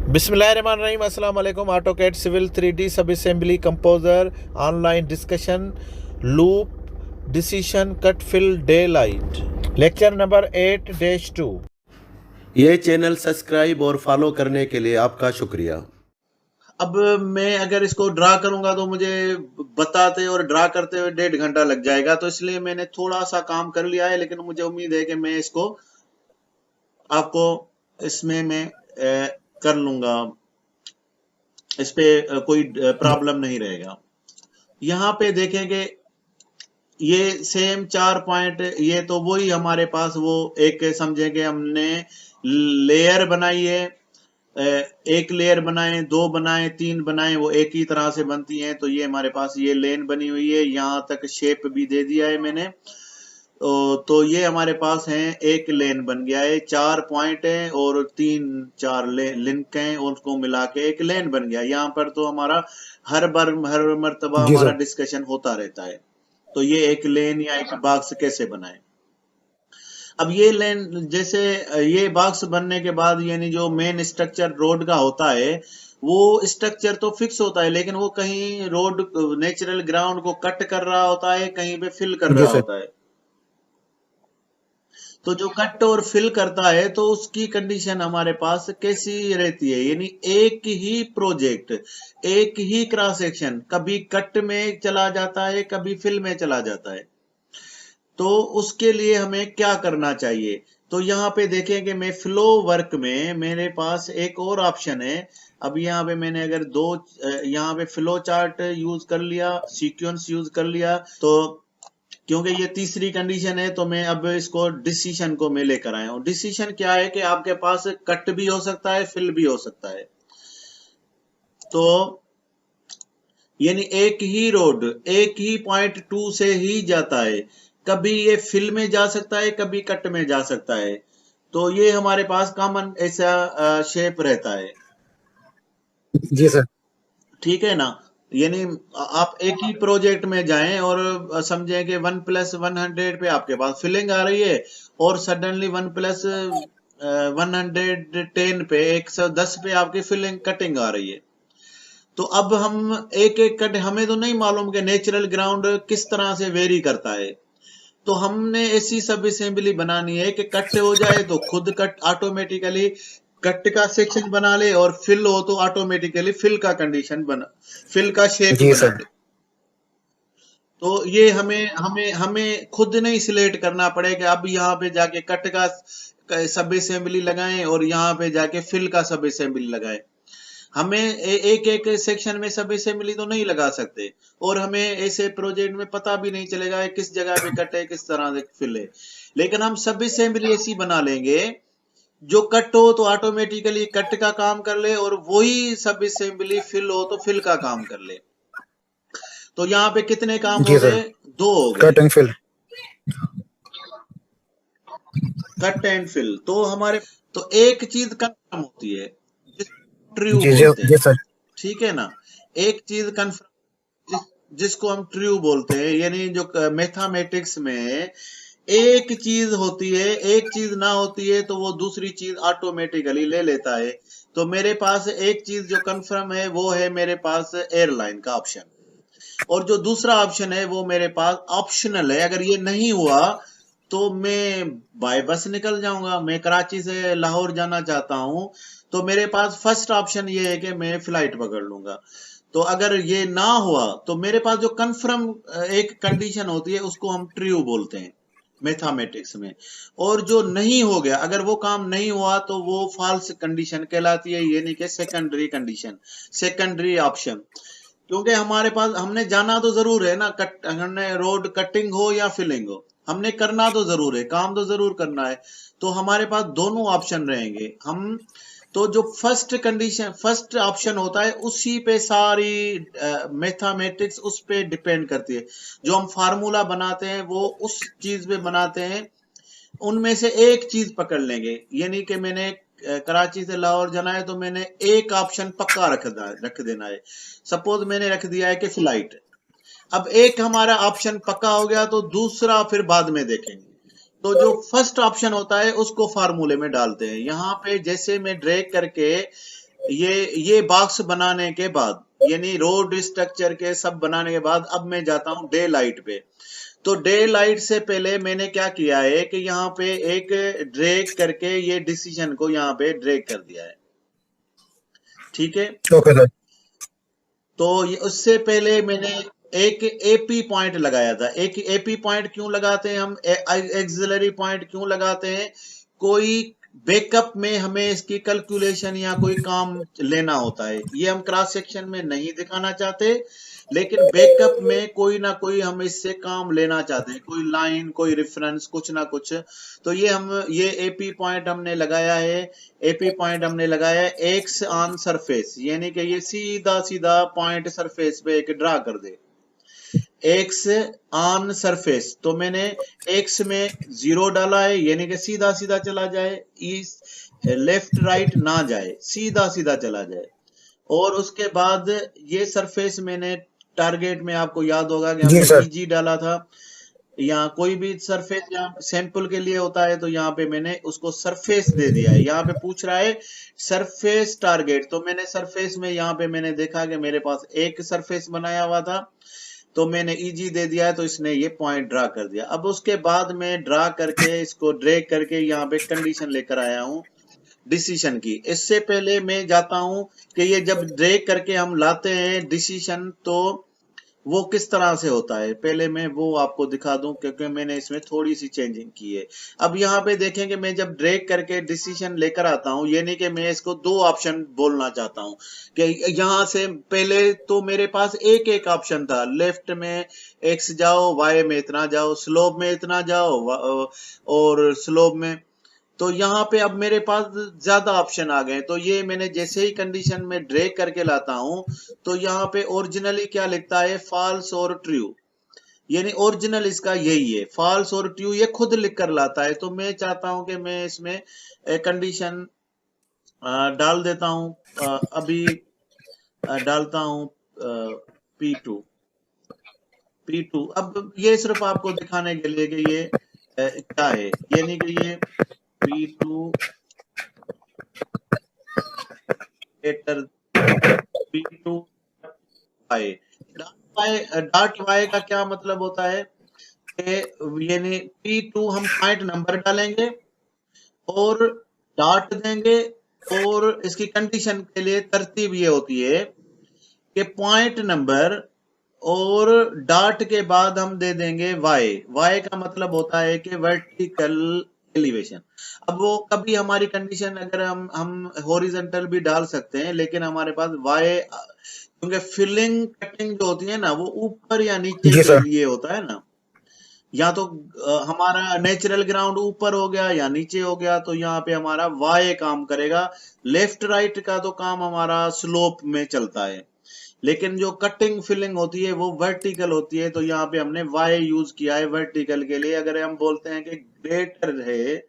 बिस्मिल्लाहिर्रहमानिर्रहीम अस्सलाम वालेकुम। AutoCAD civil 3D subassembly composer online discussion loop decision cut fill daylight lecture number 8-2। ये channel subscribe और follow करने के लिए आपका शुक्रिया। अब मैं अगर इसको ड्रा करूंगा तो मुझे बताते और ड्रा करते हुए 1.5 घंटा लग जाएगा, तो इसलिए मैंने थोड़ा सा काम कर लिया है, लेकिन मुझे उम्मीद है कि मैं इसको आपको इसमें मैं कर लूंगा, इस पे कोई प्रॉब्लम नहीं रहेगा। यहाँ पे देखेंगे ये सेम 4 पॉइंट, ये तो वही हमारे पास वो एक समझेंगे हमने लेयर बनाई है, एक लेयर बनाए, 2 बनाए, 3 बनाए, वो एक ही तरह से बनती हैं। तो ये हमारे पास ये लेन बनी हुई है, यहाँ तक शेप भी दे दिया है मैंने। तो ये हमारे पास है, एक लेन बन गया है, 4 पॉइंट है और 3-4 लिंक हैं, उसको मिला के एक लेन बन गया। यहाँ पर तो हमारा हर मर्तबा हमारा डिस्कशन होता रहता है। तो ये एक लेन या एक बॉक्स कैसे बनाए। अब ये लेन जैसे ये बॉक्स बनने के बाद यानी जो मेन स्ट्रक्चर रोड का होता है वो स्ट्रक्चर तो फिक्स होता है, लेकिन वो कहीं रोड नेचुरल ग्राउंड को कट कर रहा होता है, कहीं पे फिल कर रहा होता है। तो जो कट और फिल करता है तो उसकी कंडीशन हमारे पास कैसी रहती है, यानी एक ही प्रोजेक्ट, एक ही क्रॉस सेक्शन कभी कट में चला जाता है, कभी फिल में चला जाता है। तो उसके लिए हमें क्या करना चाहिए, तो यहाँ पे देखें कि मैं फ्लो वर्क में मेरे पास एक और ऑप्शन है। अब यहाँ पे मैंने अगर यहाँ पे फ्लो चार्ट यूज कर लिया, सीक्वेंस यूज कर लिया, तो क्योंकि ये तीसरी कंडीशन है तो मैं अब इसको डिसीजन को मैं लेकर आया हूं। डिसीजन क्या है कि आपके पास कट भी हो सकता है, फिल भी हो सकता है। तो यानी एक ही रोड एक ही पॉइंट 2 से ही जाता है, कभी ये फिल में जा सकता है, कभी कट में जा सकता है। तो ये हमारे पास कॉमन ऐसा शेप रहता है। जी सर, ठीक है ना। यानी आप एक ही प्रोजेक्ट में जाएं और समझें कि 1+100 पे आपके पास फिलिंग आ रही है और सडनली 1+110 पे 110 पे आपकी फिलिंग कटिंग आ रही है। तो अब हम एक एक कट, हमें तो नहीं मालूम कि नेचुरल ग्राउंड किस तरह से वेरी करता है। तो हमने ऐसी सब असेंबली बनानी है कि कट हो जाए तो खुद कट ऑटोमेटिकली कट का सेक्शन बना ले, और फिल हो तो ऑटोमेटिकली फिल का कंडीशन बना, फिल का शेप बना ले। तो ये हमें हमें हमें खुद नहीं सिलेक्ट करना पड़ेगा। अब यहाँ पे जाके कट का सब असेंबली लगाएं और यहाँ पे जाके फिल का सब असेंबली लगाएं। हमें एक एक सेक्शन में सब असेंबली तो नहीं लगा सकते, और हमें ऐसे प्रोजेक्ट में पता भी नहीं चलेगा किस जगह पे कट है, किस तरह से फिल है। लेकिन हम सब असेंबली ऐसी बना लेंगे जो कट हो तो ऑटोमेटिकली कट का काम कर ले, और वही सब असेंबली फिल हो तो फिल का काम कर ले। तो यहाँ पे कितने काम हो गए? 2 हो गए, cut and fill. Cut and fill. तो हमारे तो एक चीज कंफर्म होती है, ट्रू जी बोलते जी हैं, सर, ठीक है ना। एक चीज कंफर्म जिसको हम ट्रू बोलते हैं, यानी जो मैथमेटिक्स में एक चीज होती है, एक चीज ना होती है तो वो दूसरी चीज ऑटोमेटिकली ले लेता है। तो मेरे पास एक चीज जो कंफर्म है वो है मेरे पास एयरलाइन का ऑप्शन, और जो दूसरा ऑप्शन है वो मेरे पास ऑप्शनल है। अगर ये नहीं हुआ तो मैं बाय बस निकल जाऊंगा। मैं कराची से लाहौर जाना चाहता हूं तो मेरे पास फर्स्ट ऑप्शन ये है कि मैं फ्लाइट पकड़ लूंगा। तो अगर ये ना हुआ तो मेरे पास जो कंफर्म एक कंडीशन होती है उसको हम ट्रू बोलते हैं मैथमेटिक्स में। और जो नहीं हो गया, अगर वो काम नहीं हुआ तो वो फॉल्स कंडीशन कहलाती है, यानी कि सेकेंडरी कंडीशन, सेकेंडरी ऑप्शन। क्योंकि हमारे पास हमने जाना तो जरूर है ना, हमने रोड कटिंग हो या फिलिंग हो, हमने करना तो जरूर है, काम तो जरूर करना है। तो हमारे पास दोनों ऑप्शन रहेंगे। हम तो जो फर्स्ट कंडीशन, फर्स्ट ऑप्शन होता है उसी पे सारी मैथमेटिक्स उस पे डिपेंड करती है। जो हम फार्मूला बनाते हैं वो उस चीज पे बनाते हैं, उनमें से एक चीज पकड़ लेंगे। यानी कि मैंने कराची से लाहौर जाना है तो मैंने एक ऑप्शन पक्का रख देना है। सपोज मैंने रख दिया है कि फ्लाइट। अब एक हमारा ऑप्शन पक्का हो गया तो दूसरा फिर बाद में देखेंगे। तो जो फर्स्ट ऑप्शन होता है उसको फार्मूले में डालते हैं। यहाँ पे जैसे मैं ड्रैग करके ये बॉक्स बनाने के बाद, यानी रोड स्ट्रक्चर के सब बनाने के बाद, अब मैं जाता हूं डे लाइट पे। तो डे लाइट से पहले मैंने क्या किया है कि यहाँ पे एक ड्रैग करके ये डिसीजन को यहाँ पे ड्रैग कर दिया है, ठीक है। Okay sir. तो उससे पहले मैंने एक एपी पॉइंट लगाया था। एक एपी पॉइंट क्यों लगाते हैं हम, एक्सिलरी पॉइंट क्यों लगाते हैं, कोई बैकअप में हमें इसकी कैलकुलेशन या कोई काम लेना होता है। ये हम क्रॉस सेक्शन में नहीं दिखाना चाहते, लेकिन बैकअप में कोई ना कोई हम इससे काम लेना चाहते हैं, कोई लाइन, कोई रेफरेंस, कुछ ना कुछ। तो ये एपी पॉइंट हमने लगाया है। एपी पॉइंट हमने लगाया है एक्स ऑन सरफेस, यानी कि ये सीधा सीधा पॉइंट सरफेस पे एक ड्रा कर दे, एक्स ऑन सरफेस। तो मैंने एक्स में 0 डाला है, यानी कि सीधा सीधा चला जाए, लेफ्ट राइट ना जाए, सीधा सीधा चला जाए। और उसके बाद ये सरफेस मैंने टारगेट में, आपको याद होगा कि हमने इजी डाला था। यहाँ कोई भी सरफेस यहाँ सैंपल के लिए होता है, तो यहाँ पे मैंने उसको सरफेस दे दिया है। यहाँ पे पूछ रहा है सरफेस टारगेट, तो मैंने सरफेस में यहाँ पे मैंने देखा कि मेरे पास एक सरफेस बनाया हुआ था, तो मैंने इजी दे दिया है, तो इसने ये पॉइंट ड्रा कर दिया। अब उसके बाद मैं ड्रा करके इसको ड्रैग करके यहाँ पे कंडीशन लेकर आया हूँ डिसीजन की। इससे पहले मैं जाता हूं कि ये जब ड्रैग करके हम लाते हैं डिसीजन, तो वो किस तरह से होता है, पहले मैं वो आपको दिखा दूं, क्योंकि मैंने इसमें थोड़ी सी चेंजिंग की है। अब यहाँ पे देखें कि मैं जब ड्रैग करके डिसीजन लेकर आता हूं, यानी कि मैं इसको 2 ऑप्शन बोलना चाहता हूं कि यहाँ से पहले तो मेरे पास एक ऑप्शन था, लेफ्ट में एक्स जाओ, वाई में इतना जाओ, स्लोप में इतना जाओ, और स्लोप में। तो यहाँ पे अब मेरे पास ज्यादा ऑप्शन आ गए। तो ये मैंने जैसे ही कंडीशन में ड्रैग करके लाता हूं, तो यहाँ पे ओरिजिनली क्या लिखता है, फॉल्स और ट्रू, यानी ओरिजिनल इसका यही है, फॉल्स और ट्रू, ये खुद लिख कर लाता है। तो मैं चाहता हूं कि मैं इसमें कंडीशन डाल देता हूं, अभी डालता हूं P2। अब ये सिर्फ आपको दिखाने के लिए कि ये क्या है, यानी कि ये P2 letter P2 Y. Dot Y का क्या मतलब होता है, यानी P2 हम पॉइंट नंबर डालेंगे और डॉट देंगे, और इसकी कंडीशन के लिए तरतीब ये होती है कि पॉइंट नंबर और डॉट के बाद हम दे देंगे वाई। वाई का मतलब होता है कि वर्टिकल एलिवेशन। अब वो कभी हमारी कंडीशन, अगर हम हॉरिजॉन्टल भी डाल सकते हैं, लेकिन हमारे पास वाई, क्योंकि फिलिंग कटिंग जो होती है ना, वो ऊपर या नीचे के लिए होता है ना, या तो हमारा नेचुरल ग्राउंड ऊपर हो गया या नीचे हो गया, तो यहाँ पे हमारा वाई काम करेगा। लेफ्ट राइट का तो काम हमारा स्लोप में चलता है, लेकिन जो कटिंग फिलिंग होती है वो वर्टिकल होती है। तो यहाँ पे हमने वाई यूज किया है वर्टिकल के लिए। अगर हम बोलते हैं कि ग्रेटर है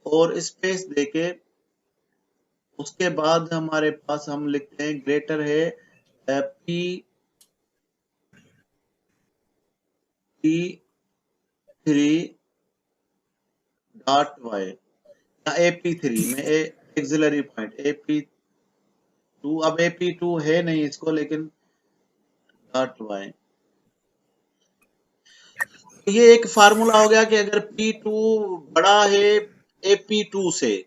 और स्पेस देके उसके बाद हमारे पास हम लिखते हैं ग्रेटर है P3 डॉट वाई, या AP3 में एक्सिलरी पॉइंट AP2। अब AP2 है नहीं इसको, लेकिन डॉट वाई, ये एक फार्मूला हो गया कि अगर P2 बड़ा है AP2 से,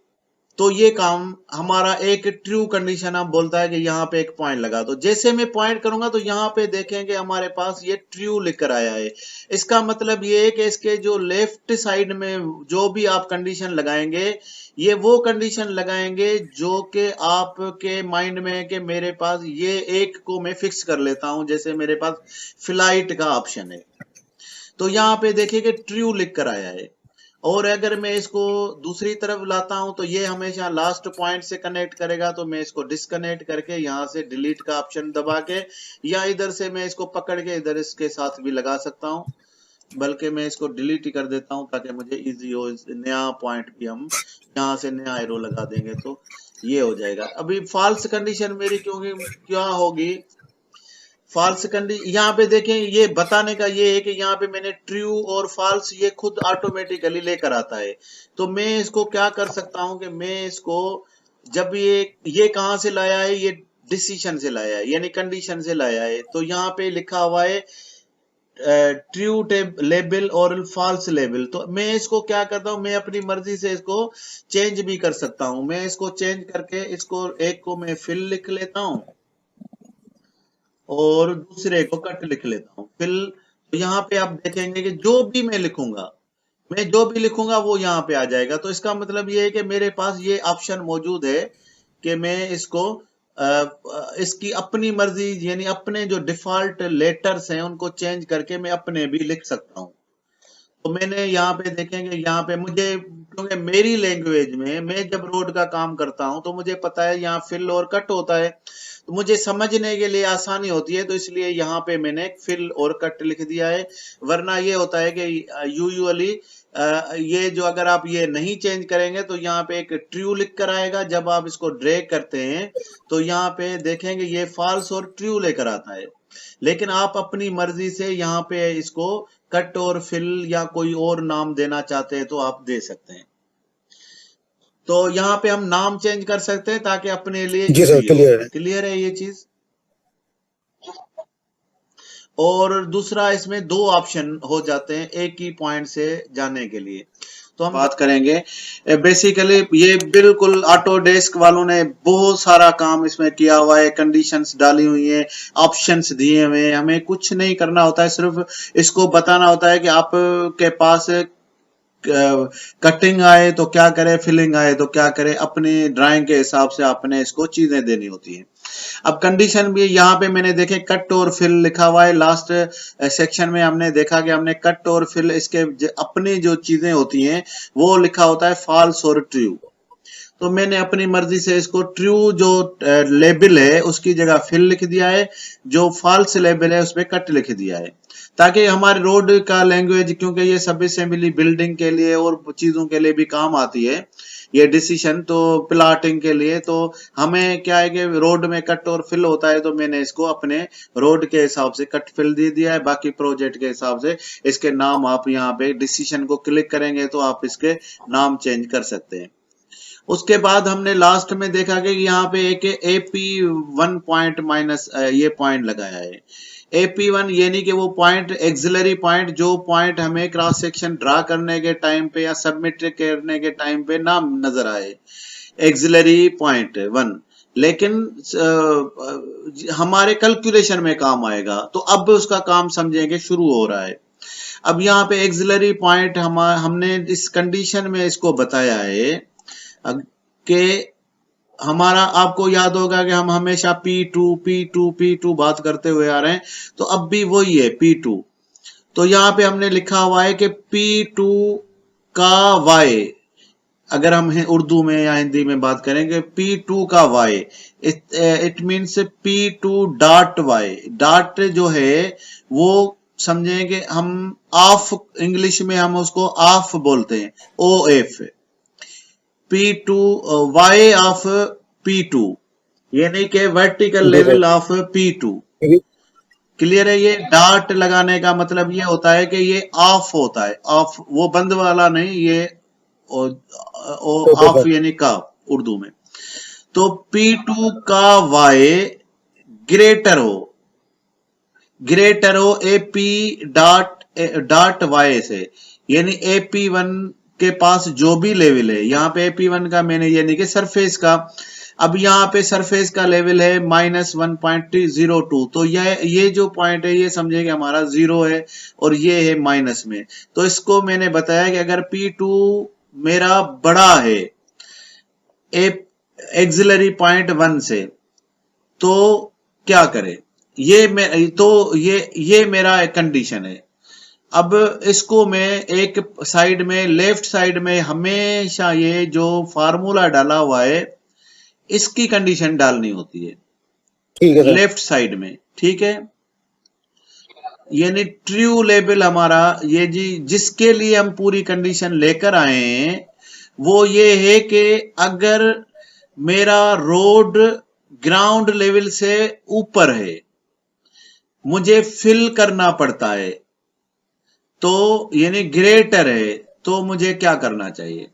तो ये काम हमारा एक ट्रू कंडीशन हम बोलता है कि यहाँ पे एक पॉइंट लगा। तो जैसे मैं पॉइंट करूंगा तो यहाँ पे देखेंगे हमारे पास ये ट्रू लिख कर आया है। इसका मतलब ये है कि इसके जो लेफ्ट साइड में जो भी आप कंडीशन लगाएंगे, ये वो कंडीशन लगाएंगे जो कि आपके माइंड में है कि मेरे पास ये एक को मैं फिक्स कर लेता हूं। जैसे मेरे पास फ्लाइट का ऑप्शन है, तो यहाँ पे देखिए कि ट्रू लिख कर आया है। और अगर मैं इसको दूसरी तरफ लाता हूं तो ये हमेशा लास्ट पॉइंट से कनेक्ट करेगा। तो मैं इसको डिस्कनेक्ट करके यहाँ से डिलीट का ऑप्शन दबा के, या इधर से मैं इसको पकड़ के इधर इसके साथ भी लगा सकता हूं, बल्कि मैं इसको डिलीट ही कर देता हूं ताकि मुझे इजी हो। नया पॉइंट भी हम यहाँ से नया एरो लगा देंगे तो ये हो जाएगा। अभी फॉल्स कंडीशन मेरी क्या होगी, फॉल्स कंडीशन यहाँ पे देखें, ये बताने का ये है कि यहाँ पे मैंने ट्रू और फॉल्स ये खुद ऑटोमेटिकली लेकर आता है। तो मैं इसको क्या कर सकता हूं कि मैं इसको जब ये कहां से लाया है, ये डिसीजन से लाया है, यानी कंडीशन से लाया है। तो यहाँ पे लिखा हुआ है ट्रू लेबल और फॉल्स लेबल। तो मैं इसको क्या करता हूं, मैं अपनी मर्जी से इसको चेंज भी कर सकता हूं। मैं इसको चेंज करके इसको एक को मैं फिल लिख लेता हूं और दूसरे को कट लिख लेता हूं। फिल, तो यहाँ पे आप देखेंगे कि जो भी मैं लिखूंगा वो यहाँ पे आ जाएगा। तो इसका मतलब ये है कि मेरे पास ये ऑप्शन मौजूद है कि मैं इसको इसकी अपनी मर्जी, यानी अपने जो डिफॉल्ट लेटर्स हैं उनको चेंज करके मैं अपने भी लिख सकता हूं। तो मैंने यहाँ पे देखेंगे, यहाँ पे मुझे, क्योंकि मेरी लैंग्वेज में मैं जब रोड का काम करता हूं तो मुझे पता है यहाँ फिल और कट होता है, तो मुझे समझने के लिए आसानी होती है। तो इसलिए यहाँ पे मैंने फिल और कट लिख दिया है। वरना ये होता है कि यूजुअली ये जो अगर आप ये नहीं चेंज करेंगे तो यहाँ पे एक ट्रू लिख कर आएगा। जब आप इसको ड्रैग करते हैं तो यहाँ पे देखेंगे ये फॉल्स और ट्रू लेकर आता है। लेकिन आप अपनी मर्जी से यहाँ पे इसको कट और फिल या कोई और नाम देना चाहते हैं तो आप दे सकते हैं। तो यहाँ पे हम नाम चेंज कर सकते हैं ताकि अपने लिए जी सर, इजी हो। क्लियर है। क्लियर है ये चीज। और दूसरा, इसमें दो ऑप्शन हो जाते हैं एक ही पॉइंट से जाने के लिए। तो हम बात करेंगे बेसिकली, ये बिल्कुल ऑटोडेस्क वालों ने बहुत सारा काम इसमें किया हुआ है, कंडीशंस डाली हुई है, ऑप्शंस दिए हुए हैं। हमें कुछ नहीं करना होता है, सिर्फ इसको बताना होता है कि आपके पास कटिंग आए तो क्या करे, फिलिंग आए तो क्या करे। अपनी ड्राइंग के हिसाब से आपने इसको चीजें देनी होती है। अब कंडीशन भी यहाँ पे मैंने देखे कट और फिल लिखा हुआ है। लास्ट सेक्शन में हमने देखा कि हमने कट और फिल, इसके अपनी जो चीजें होती हैं वो लिखा होता है फॉल्स और ट्रू। तो मैंने अपनी मर्जी से इसको ट्रू जो लेबल है उसकी जगह फिल लिख दिया है, जो फॉल्स लेबल है उसमें कट लिख दिया है, ताकि हमारे रोड का लैंग्वेज, क्योंकि ये सब असेंबली बिल्डिंग के लिए और चीजों के लिए भी काम आती है ये डिसीजन, तो प्लाटिंग के लिए। तो हमें क्या है कि रोड में कट और फिल होता है, तो मैंने इसको अपने रोड के हिसाब से कट फिल दे दिया है। बाकी प्रोजेक्ट के हिसाब से इसके नाम आप यहाँ पे डिसीजन को क्लिक करेंगे तो आप इसके नाम चेंज कर सकते हैं। उसके बाद हमने लास्ट में देखा कि यहाँ पे एक AP1 पॉइंट माइनस ये पॉइंट लगाया है। AP1 यानी कि वो पॉइंट, एक्सिलरी पॉइंट, जो पॉइंट हमें क्रॉस सेक्शन ड्रा करने के टाइम पे या सबमिट करने के टाइम पे ना नजर आए, एक्सिलरी पॉइंट 1, लेकिन हमारे कैलकुलेशन में काम आएगा। तो अब उसका काम समझेंगे शुरू हो रहा है। अब यहाँ पे एक्सिलरी पॉइंट हमने इस कंडीशन में इसको बताया है कि हमारा, आपको याद होगा कि हम हमेशा P2 बात करते हुए आ रहे हैं, तो अब भी वही है P2। तो यहाँ पे हमने लिखा हुआ है कि P2 का Y, अगर हम उर्दू में या हिंदी में बात करेंगे P2 का Y, it means P2 dot Y। Dot जो है वो समझेंगे हम ऑफ, इंग्लिश में हम उसको ऑफ बोलते हैं, OF, P2 Y of P2, यानी कि vertical level of P2। Clear है। ये डॉट लगाने का मतलब ये होता है कि ये ऑफ होता है, ऑफ वो बंद वाला नहीं, ये ऑफ यानी का उर्दू में। तो P2 का Y ग्रेटर हो AP डॉट Y से, यानी AP1 के पास जो भी लेवल है, यहाँ पे AP1 का मैंने यानी कि सरफेस का, अब यहाँ पे सरफेस का लेवल है -1.02। तो ये जो पॉइंट है ये समझे कि हमारा 0 है और ये है माइनस में। तो इसको मैंने बताया कि अगर P2 मेरा बड़ा है एक्सिलरी पॉइंट 1 से तो क्या करे, ये मेरा कंडीशन है। अब इसको मैं एक साइड में, लेफ्ट साइड में हमेशा ये जो फार्मूला डाला हुआ है इसकी कंडीशन डालनी होती है, ठीक है सर। लेफ्ट साइड में, ठीक है। यानी ट्रू लेबल हमारा ये जी, जिसके लिए हम पूरी कंडीशन लेकर आए हैं वो ये है कि अगर मेरा रोड ग्राउंड लेवल से ऊपर है, मुझे फिल करना पड़ता है, तो यानी ग्रेटर है, तो मुझे क्या करना चाहिए।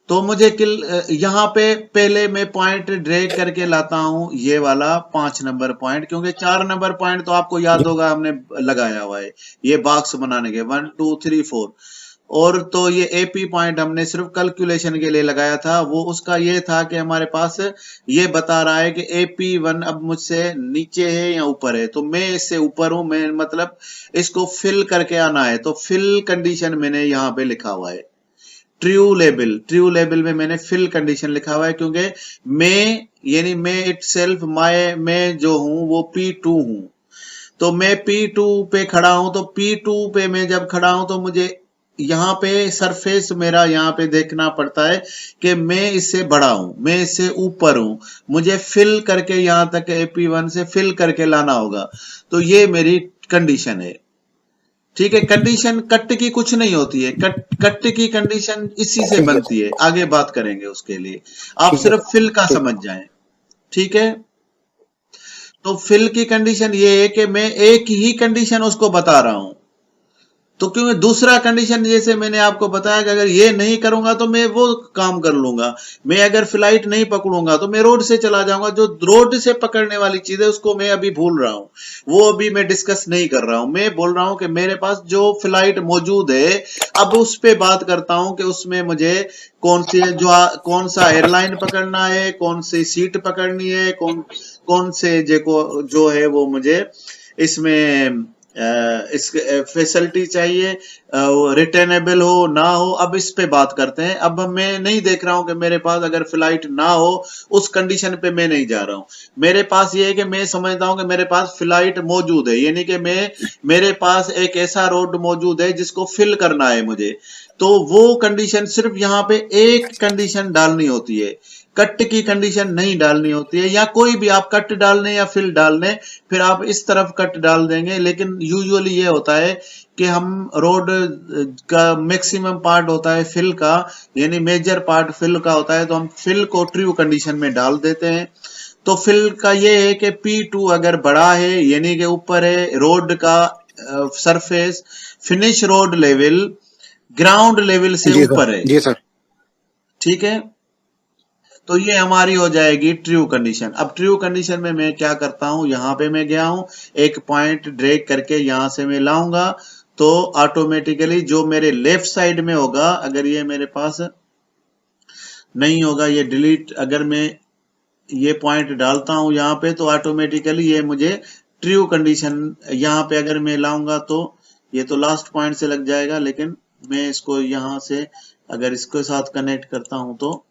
तो मुझे यहाँ पे पहले मैं पॉइंट ड्रैग करके लाता हूं, ये वाला 5 नंबर पॉइंट, क्योंकि 4 नंबर पॉइंट तो आपको याद होगा हमने लगाया हुआ है ये बॉक्स बनाने के 1 2 3 4। और तो ये एपी पॉइंट हमने सिर्फ कैलकुलेशन के लिए लगाया था, वो उसका ये था कि हमारे पास ये बता रहा है कि AP1 अब मुझसे नीचे है या ऊपर है, तो मैं इससे ऊपर हूं, मैं मतलब इसको फिल करके आना है, तो फिल कंडीशन मैंने यहाँ पे लिखा हुआ है। ट्रू लेबल में मैंने फिल कंडीशन लिखा हुआ है, क्योंकि मैं यानी मैं इटसेल्फ मैं जो हूं वो P2 हूं, तो मैं P2 पे खड़ा हूं, तो P2 पे मैं जब खड़ा हूं तो मुझे यहाँ पे सरफेस मेरा यहाँ पे देखना पड़ता है कि मैं इससे बड़ा हूं, मैं इससे ऊपर हूं, मुझे फिल करके यहाँ तक AP1 से फिल करके लाना होगा, तो ये मेरी कंडीशन है। ठीक है, कंडीशन कट की कुछ नहीं होती है, कट की कंडीशन इसी से ठीक है बनती है, आगे बात करेंगे उसके लिए, आप ठीक है सिर्फ फिल का ठीक समझ जाएं। ठीक है, तो फिल की कंडीशन ये है कि मैं एक ही कंडीशन उसको बता रहा हूं, तो क्योंकि दूसरा कंडीशन जैसे मैंने आपको बताया कि अगर ये नहीं करूंगा तो मैं वो काम कर लूंगा, मैं अगर फ्लाइट नहीं पकड़ूंगा तो मैं रोड से चला जाऊंगा, जो रोड से पकड़ने वाली चीज है उसको मैं अभी भूल रहा हूं, वो अभी मैं डिस्कस नहीं कर रहा हूं, मैं बोल रहा हूं कि मेरे पास जो फ्लाइट मौजूद है अब उस पे बात करता हूं कि उसमें मुझे कौन सा एयरलाइन पकड़ना है, कौन सी सीट पकड़नी है, कौन से जो है वो मुझे इसमें इस फैसिलिटी चाहिए, रिटर्नेबल हो ना हो, अब इस पे बात करते हैं। अब मैं नहीं देख रहा हूं कि मेरे पास अगर फ्लाइट ना हो, उस कंडीशन पे मैं नहीं जा रहा हूं, मेरे पास ये है कि मैं समझता हूं कि मेरे पास फ्लाइट मौजूद है, यानी कि मेरे पास एक ऐसा रोड मौजूद है जिसको फिल करना है मुझे, तो वो कंडीशन सिर्फ यहाँ पे एक कंडीशन डालनी होती है, कट की कंडीशन नहीं डालनी होती है, या कोई भी आप कट डालने या फिल डालने फिर आप इस तरफ कट डाल देंगे, लेकिन यूजुअली ये होता है कि हम रोड का मैक्सिमम पार्ट होता है फिल का, यानी मेजर पार्ट फिल का होता है, तो हम फिल को ट्रू कंडीशन में डाल देते हैं। तो फिल का ये है कि P2 अगर बड़ा है यानी कि ऊपर है, रोड का surface finish road level ground level से जी सर ऊपर है। जी सर ठीक है, तो ये हमारी हो जाएगी ट्रू कंडीशन। अब ट्रू कंडीशन में मैं क्या करता हूं, यहां पे मैं गया हूं, एक पॉइंट ड्रैग करके यहां से मैं लाऊंगा, तो ऑटोमेटिकली जो मेरे लेफ्ट साइड में होगा, अगर ये मेरे पास नहीं होगा, ये डिलीट, अगर मैं ये पॉइंट डालता हूं यहां पे, तो ऑटोमेटिकली ये मुझे ट्रू कंडीशन यहां पे अगर मैं लाऊंगा, तो ये तो लास्ट पॉइंट से लग जाएगा, लेकिन मैं इसको यहां से अगर इसके साथ कनेक्ट करता हूं, तो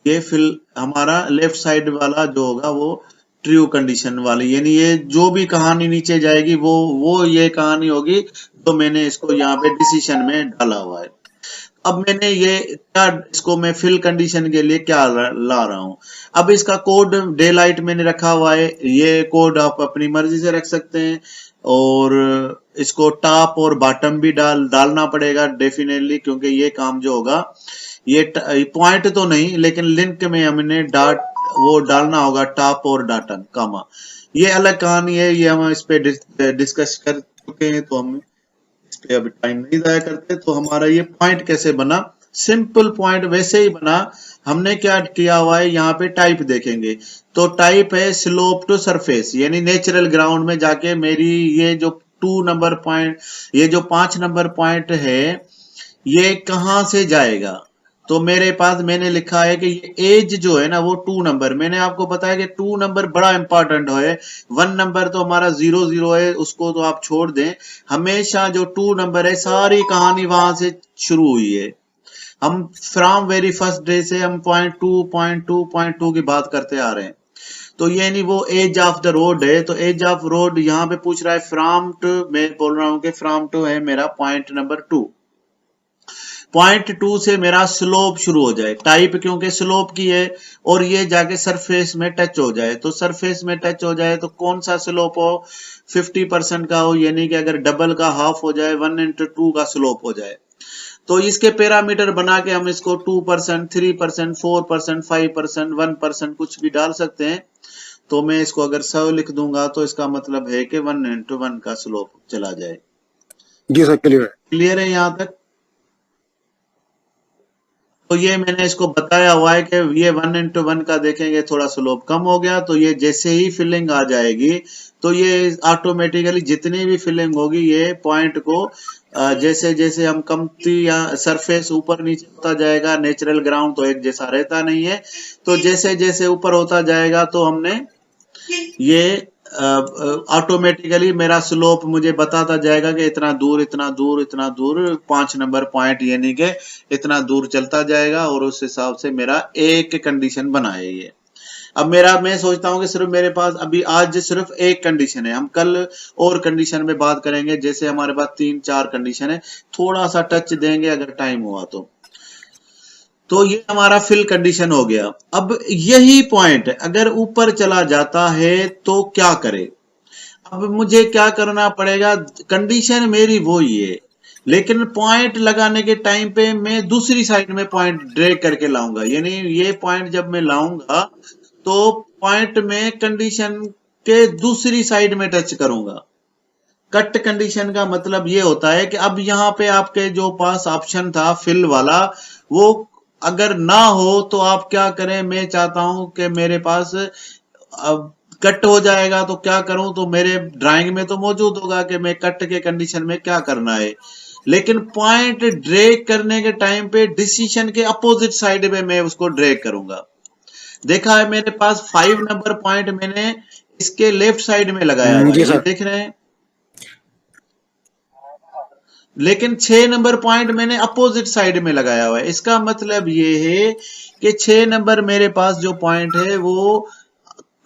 ये फिल हमारा लेफ्ट साइड वाला जो होगा वो ट्रू कंडीशन वाली, यानी ये जो भी कहानी नीचे जाएगी वो ये कहानी होगी, तो मैंने इसको यहाँ पे डिसीजन में डाला हुआ है। अब मैंने ये क्या, इसको मैं फिल कंडीशन के लिए क्या ला रहा हूं, अब इसका कोड डे लाइट मैंने रखा हुआ है, ये कोड आप अपनी मर्जी से रख सकते हैं, और इसको टॉप और बॉटम भी डालना पड़ेगा डेफिनेटली, क्योंकि ये काम जो होगा ये पॉइंट तो नहीं, लेकिन लिंक में हमने डॉट वो डालना होगा, टॉप और डाटन कामा, ये अलग कहानी है, ये हम इस पे डिस्कस कर चुके हैं, तो हम इस पे अभी टाइम नहीं जाया करते। तो हमारा ये पॉइंट कैसे बना, सिंपल पॉइंट वैसे ही बना, हमने क्या किया हुआ है, यहाँ पे टाइप देखेंगे, तो टाइप है स्लोप टू सरफेस, यानी नेचुरल ग्राउंड में जाके मेरी ये जो 2 नंबर पॉइंट, ये जो 5 नंबर पॉइंट है, ये कहां से जाएगा, तो मेरे पास मैंने लिखा है कि ये एज जो है ना वो 2 नंबर, मैंने आपको बताया कि 2 नंबर बड़ा इंपॉर्टेंट है, 1 नंबर तो हमारा 0 है, उसको तो आप छोड़ दें, हमेशा जो 2 नंबर है सारी कहानी वहां से शुरू हुई है, हम फ्रॉम वेरी फर्स्ट डे से हम पॉइंट टू की बात करते आ रहे हैं, तो ये नहीं वो एज ऑफ द रोड है, तो एज ऑफ रोड यहाँ पे पूछ रहा है फ्रॉम टू, मैं बोल रहा हूं कि फ्रॉम टू है मेरा पॉइंट नंबर 2, पॉइंट 2 से मेरा स्लोप शुरू हो जाए, टाइप क्योंकि स्लोप की है, और ये जाके सरफेस में टच हो जाए, तो सरफेस में टच हो जाए तो कौन सा स्लोप हो, 50% का हो, यानी कि अगर डबल का हाफ हो जाए 1 into 2 का स्लोप हो जाए, तो इसके पैरामीटर बना के हम इसको 2%, 3%, 4%, 5%, 1% कुछ भी डाल सकते हैं, तो मैं इसको अगर 100 लिख दूंगा तो इसका मतलब है कि 1 into 1 का स्लोप चला जाए। जी सर क्लियर है। क्लियर है यहाँ तक? तो ये मैंने इसको बताया हुआ है कि ये 1:1 का देखेंगे थोड़ा स्लोप कम हो गया, तो ये जैसे ही फिलिंग आ जाएगी तो ये ऑटोमेटिकली जितनी भी फिलिंग होगी ये पॉइंट को जैसे जैसे हम कमती या सरफेस ऊपर नीचे होता जाएगा, नेचुरल ग्राउंड तो एक जैसा रहता नहीं है, तो जैसे जैसे ऊपर होता जाएगा तो हमने ये ऑटोमेटिकली मेरा स्लोप मुझे बताता जाएगा कि इतना दूर इतना दूर इतना दूर 5 नंबर पॉइंट यानी कि इतना दूर चलता जाएगा, और उस हिसाब से मेरा एक कंडीशन बनाए ये। अब मैं सोचता हूँ कि सिर्फ मेरे पास अभी आज सिर्फ एक कंडीशन है, हम कल और कंडीशन में बात करेंगे, जैसे हमारे पास 3-4 कंडीशन है, थोड़ा सा टच देंगे अगर टाइम हुआ तो ये हमारा फिल कंडीशन हो गया। अब यही पॉइंट अगर ऊपर चला जाता है तो क्या करे? अब मुझे क्या करना पड़ेगा? कंडीशन मेरी वो ही है, लेकिन पॉइंट लगाने के टाइम पे मैं दूसरी साइड में पॉइंट ड्रैग करके लाऊंगा, यानी ये पॉइंट जब मैं लाऊंगा तो पॉइंट में कंडीशन के दूसरी साइड में टच करूंगा। कट कंडीशन का मतलब ये होता है कि अब यहाँ पे आपके जो पास ऑप्शन था फिल वाला, वो अगर ना हो तो आप क्या करें? मैं चाहता हूं कि मेरे पास अब कट हो जाएगा तो क्या करूं? तो मेरे ड्राइंग में तो मौजूद होगा कि मैं कट के कंडीशन में क्या करना है, लेकिन पॉइंट ड्रैग करने के टाइम पे डिसीजन के अपोजिट साइड में मैं उसको ड्रैग करूंगा। देखा है मेरे पास 5 नंबर पॉइंट मैंने इसके लेफ्ट साइड में लगाया हुआ है, जी ये सर। देख रहे हैं, लेकिन 6 नंबर पॉइंट मैंने अपोजिट साइड में लगाया हुआ है। इसका मतलब ये है कि 6 नंबर मेरे पास जो पॉइंट है वो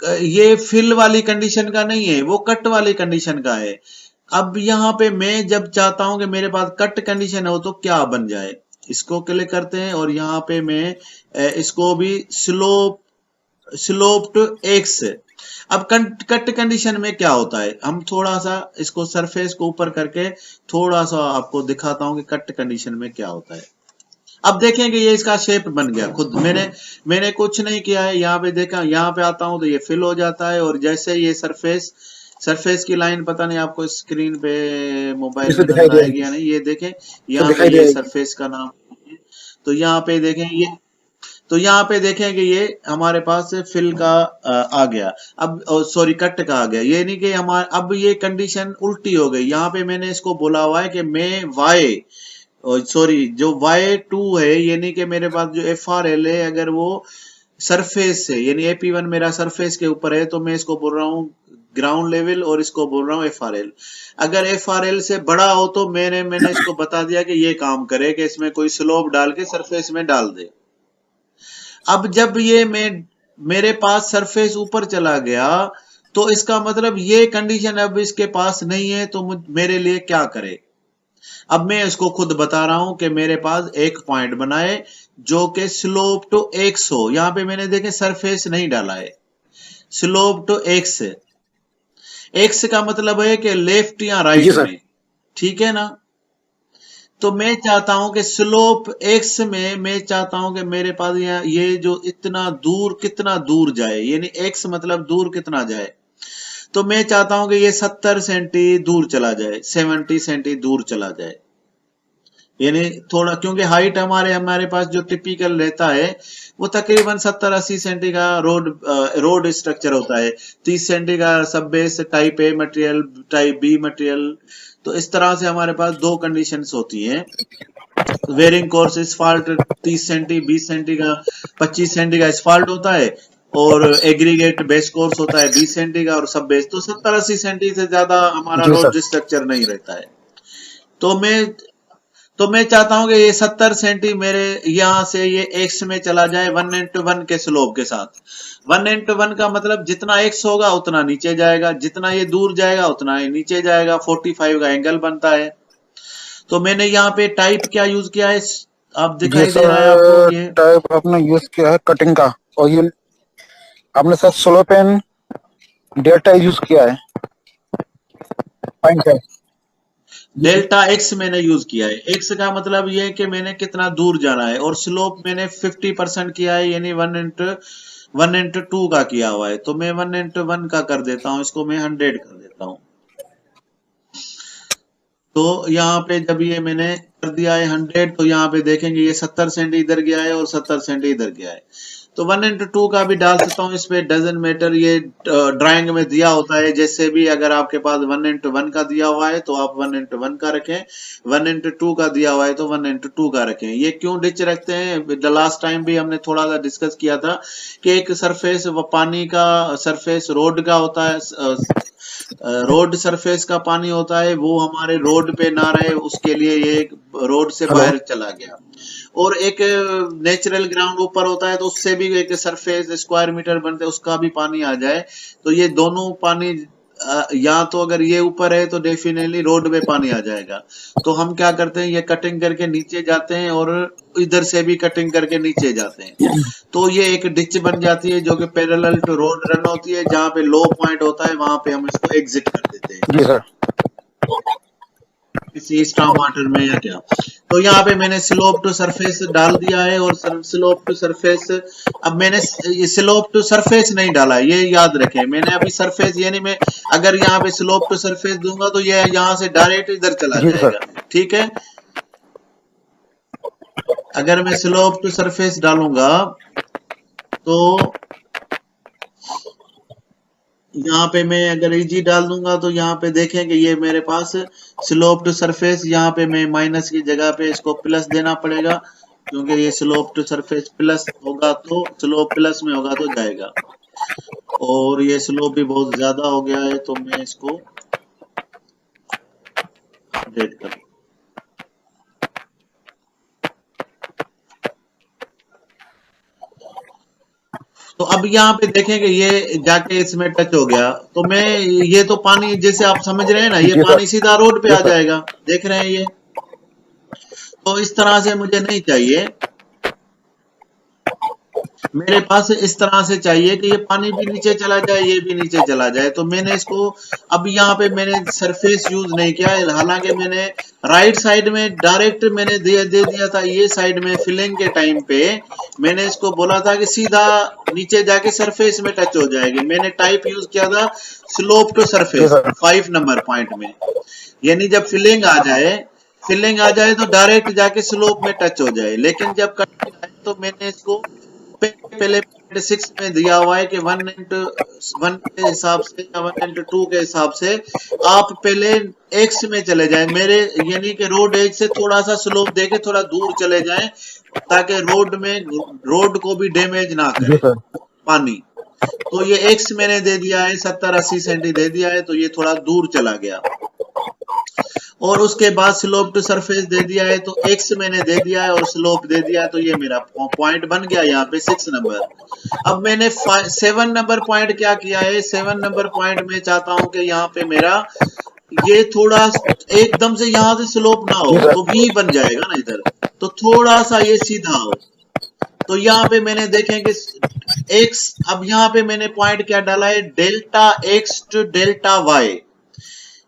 ये फिल वाली कंडीशन का नहीं है, वो कट वाली कंडीशन का है। अब यहाँ पे मैं जब चाहता हूं कि मेरे पास कट कंडीशन हो तो क्या बन जाए, इसको क्लिक करते हैं और यहाँ पे मैं इसको भी स्लोप टू एक्स। अब कट कंडीशन में क्या होता है, हम थोड़ा सा इसको सरफेस को ऊपर करके थोड़ा सा आपको दिखाता हूं कि कट कंडीशन में क्या होता है। अब देखेंगे ये इसका शेप बन गया खुद, मैंने कुछ नहीं किया है। यहाँ पे देखा, यहाँ पे आता हूं तो ये फिल हो जाता है, और जैसे ये सरफेस की लाइन, पता नहीं आपको स्क्रीन पे मोबाइल इसमें में दिखाई नजर दे आएगी या नहीं, ये देखें यहाँ पे दिखाई ये देगी। सरफेस का नाम है। तो यहाँ पे देखें ये, तो यहाँ पे देखें कि ये हमारे पास फिल का आ गया, अब सॉरी कट का आ गया, ये नहीं कि हमारे अब ये कंडीशन उल्टी हो गई। यहाँ पे मैंने इसको बोला हुआ है कि मैं वाई सॉरी जो y2 है, यानी कि मेरे पास जो FRL है अगर वो सरफेस से, यानी AP1 मेरा सरफेस के ऊपर है, तो मैं इसको बोल रहा हूँ ग्राउंड लेवल और इसको बोल रहा हूँ FRL। अगर FRL से बड़ा हो तो मैंने इसको बता दिया कि ये काम करे कि इसमें कोई स्लोप डाल के सरफेस में डाल दे। अब जब ये मेरे पास सरफेस ऊपर चला गया तो इसका मतलब ये कंडीशन अब इसके पास नहीं है, तो मेरे लिए क्या करे? अब मैं इसको खुद बता रहा हूं कि मेरे पास एक पॉइंट बनाए जो कि स्लोप टू एक्स हो। यहां पे मैंने देखे सरफेस नहीं डाला है, स्लोप टू एक्स। एक्स का मतलब है कि लेफ्ट या जी राइट सर। में, ठीक है ना? तो मैं चाहता हूं कि स्लोप एक्स में मैं चाहता हूं कि मेरे पास ये जो इतना दूर कितना दूर जाए, यानी एक्स मतलब दूर कितना जाए, तो मैं चाहता हूं कि ये 70 सेंटी दूर चला जाए, 70 सेंटी दूर चला जाए, यानी थोड़ा, क्योंकि हाइट हमारे पास जो टिपिकल रहता है वो तकरीबन 70-80 सेंटी का रोड स्ट्रक्चर होता है, 30 सेंटी का sub base type A material, type B material. तो इस तरह से हमारे पास दो कंडीशंस होती हैं। Wearing course asphalt 30 centi, 20 centi का, 25 सेंटी का एस्फाल्ट होता है, और एग्रीगेट बेस कोर्स होता है 20 सेंटी का, और सब बेस तो 70-80 सेंटी से ज्यादा हमारा जी रोड सर। स्ट्रक्चर नहीं रहता है। तो मैं चाहता हूं कि ये 70 सेंटी मेरे यहां से ये एक्स में चला जाए 1:1 के स्लोप के साथ। 1:1 का मतलब जितना एक्स होगा उतना नीचे जाएगा, जितना ये दूर जाएगा उतना ही नीचे जाएगा, 45 का एंगल बनता है। तो मैंने यहाँ पे टाइप क्या यूज किया है, आप जी दिखाई दे रहा है आपको सर, ये, टाइप आपने यूज किया है कटिंग का, और ये आपने sir slow pen delta use किया है, पॉइंट है। डेल्टा एक्स मैंने यूज किया है। एक्स का मतलब ये है कि मैंने कितना दूर जाना है, और स्लोप मैंने 50% किया है, यानी 1:2 का किया हुआ है। तो मैं 1:1 का कर देता हूं, इसको मैं 100 कर देता हूं। तो यहाँ पे जब ये मैंने कर दिया है 100, तो यहाँ पे देखेंगे ये 70 सेंटी इधर गया है और 70 सेंटी इधर गया है। तो 1:2 का भी डाल सकता हूँ, इस पे डजंट मैटर, ये ड्राइंग में दिया होता है। जैसे भी अगर आपके पास 1:1 का दिया हुआ है तो आप 1:1 का रखें, 1:2 का दिया हुआ है तो 1:2 का रखें। ये क्यों डिच रखते हैं, लास्ट टाइम भी हमने थोड़ा सा डिस्कस किया था कि एक सरफेस पानी का सरफेस रोड का होता है, रोड सरफेस का पानी होता है, वो हमारे रोड पे ना रहे, उसके लिए ये रोड से बाहर चला गया। और एक नेचुरल ग्राउंड ऊपर होता है तो उससे भी एक सरफेस स्क्वायर मीटर बनते हैं, उसका भी पानी आ जाए। तो ये दोनों पानी या तो अगर ये ऊपर है तो डेफिनेटली रोड में पानी आ जाएगा। तो हम क्या करते हैं, ये कटिंग करके नीचे जाते हैं और इधर से भी कटिंग करके नीचे जाते हैं। तो ये एक डिच बन जाती है जो कि पैरेलल टू रोड रन होती है। जहाँ पे लो पॉइंट होता है वहां पे हम इसको एग्जिट कर देते हैं जी सर। किसी स्टॉर्म वाटर में या क्या। तो यहाँ पे मैंने स्लोप टू सरफेस डाल दिया है और स्लोप टू सरफेस, अब मैंने ये स्लोप टू सरफेस नहीं डाला है, ये याद रखें। मैंने अभी सरफेस यानी मैं अगर यहाँ पे स्लोप टू सरफेस दूंगा तो ये यहाँ से डायरेक्ट इधर चला जी जाएगा, सर। ठीक है। अगर मैं स्लोप टू सरफेस डालूंगा तो यहाँ पे मैं अगर इजी डाल दूंगा तो यहाँ पे देखें कि ये मेरे पास स्लोप टू सरफेस, यहाँ पे मैं माइनस की जगह पे इसको प्लस देना पड़ेगा, क्योंकि ये स्लोप टू सरफेस प्लस होगा तो स्लोप प्लस में होगा तो जाएगा। और ये स्लोप भी बहुत ज्यादा हो गया है तो मैं इसको अपडेट करूँ। तो अब यहाँ पे देखेंगे ये जाके इसमें टच हो गया, तो मैं ये तो पानी जैसे आप समझ रहे हैं ना, ये जी सर। पानी सीधा रोड पे जी आ सर। जाएगा, देख रहे हैं ये। तो इस तरह से मुझे नहीं चाहिए, मेरे पास इस तरह से चाहिए कि ये पानी भी नीचे चला जाए, ये भी नीचे चला जाए। तो मैंने इसको अब यहाँ पे मैंने सरफेस यूज नहीं किया है, हालांकि मैंने राइट साइड में डायरेक्ट मैंने दे दिया था। ये साइड में फिलिंग के टाइम पे मैंने इसको बोला था कि सीधा नीचे जाके सरफेस में टच हो जाएगी। मैंने टाइप यूज किया था slope to surface 5 number point में, यानी जब फिलिंग आ जाए तो डायरेक्ट जाके स्लोप में टच हो जाए। लेकिन जब कटिंग आए तो मैंने इसको पहले 6 में दिया हुआ है कि 1:1 के हिसाब से या 1:2 के हिसाब से आप पहले एक्स में चले जाएं, मेरे यानी कि रोड एज से थोड़ा सा स्लोप देके थोड़ा दूर चले जाएं, ताकि रोड को भी डैमेज ना जी करे सर। पानी। तो ये एक्स मैंने दे दिया है, 70-80 सेंटी दे दिया है, तो ये थोड़ा दूर चला गया। और उसके बाद स्लोप टू सरफेस दे दिया है तो एक्स मैंने दे दिया है और स्लोप दे दिया है, तो ये मेरा पॉइंट बन गया यहाँ पे 6 नंबर। अब मैंने 7 नंबर पॉइंट क्या किया है, 7 नंबर पॉइंट में चाहता हूं कि यहाँ पे मेरा ये थोड़ा एकदम से यहाँ से स्लोप ना हो, तो भी बन जाएगा ना इधर, तो थोड़ा सा ये सीधा हो। तो यहाँ पे मैंने देखें कि एक्स, अब यहाँ पे मैंने पॉइंट क्या डाला है, delta X to delta Y,